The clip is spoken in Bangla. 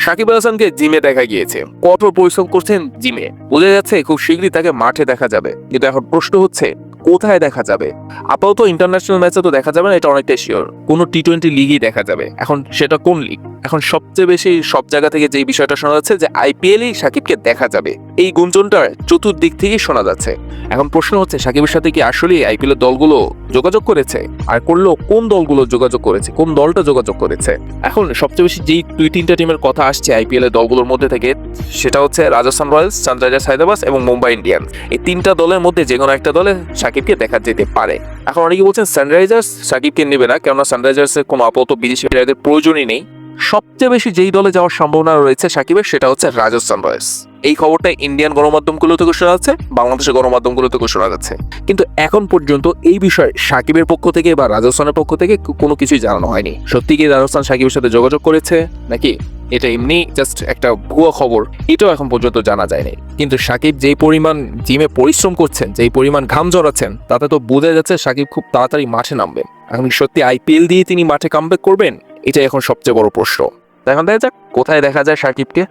সাকিব আল হাসানকে জিমে দেখা গিয়েছে, কঠোর পরিশ্রম করছেন জিমে, বোঝা যাচ্ছে খুব শীঘ্রই তাকে মাঠে দেখা যাবে। কিন্তু এখন প্রশ্ন হচ্ছে কোথায় দেখা যাবে? আপাতত ইন্টারন্যাশনাল ম্যাচে তো দেখা যাবে না, এটা অনেকটাই শিওর। কোনো টি-20 লিগই দেখা যাবে। এখন সেটা কোন লিগ? এখন সবচেয়ে বেশি সব জায়গা থেকে যে বিষয়টা শোনা যাচ্ছে যে আইপিএলেই সাকিবকে দেখা যাবে, এই গুঞ্জনটা চতুর্দিক থেকেই শোনা যাচ্ছে। এখন প্রশ্ন হচ্ছে সাকিবের সাথে কি আসলে আইপিএল এর দলগুলো যোগাযোগ করেছে? আর করলেও কোন দলগুলো যোগাযোগ করেছে, কোন দলটা যোগাযোগ করেছে? এখন সবচেয়ে বেশি যেই 2-3টা টিমের কথা আসছে আইপিএল এর দলগুলোর মধ্যে থেকে, সেটা হচ্ছে রাজস্থান রয়্যালস, সানরাইজার্স হায়দ্রাবাদ এবং মুম্বাই ইন্ডিয়ান্স। এই 3টা দলের মধ্যে যে কোনো একটা দলে সাকিবকে দেখা যেতে পারে। এখন অনেকে বলছেন সানরাইজার্স সাকিবকে নেবে না, কেননা সানরাইজার্সের কোনো আপাতত বিদেশি প্লেয়ারদের প্রয়োজনই নেই। সবচেয়ে বেশি যেই দলে যাওয়ার সম্ভাবনা রয়েছে সাকিবের, সেটা হচ্ছে রাজস্থান রয়্যালস। এই খবরটা ইন্ডিয়ান গণমাধ্যমগুলো থেকে শোনা যাচ্ছে, বাংলাদেশের গণমাধ্যমগুলো থেকে শোনা যাচ্ছে। কিন্তু এখন পর্যন্ত এই বিষয়ে সাকিবের পক্ষ থেকে বা রাজস্থানের পক্ষ থেকে কোনো কিছুই জানানো হয়নি। সত্যি কি রাজস্থান সাকিবের সাথে যোগাযোগ করেছে, নাকি এটা এমনি জাস্ট একটা ভুয়া খবর, এটাও এখন পর্যন্ত জানা যায়নি। কিন্তু সাকিব যেই পরিমাণ জিমে পরিশ্রম করছেন, যেই পরিমাণ ঘাম ঝরাচ্ছেন, তাতে তো বোঝা যাচ্ছে সাকিব খুব তাড়াতাড়ি মাঠে নামবেন। এখন সত্যি আইপিএল দিয়ে তিনি মাঠে কামব্যাক করবেন, এটাই এখন সবচেয়ে বড় প্রশ্ন। এখন দেখা যাক কোথায় দেখা যায় সাকিবকে।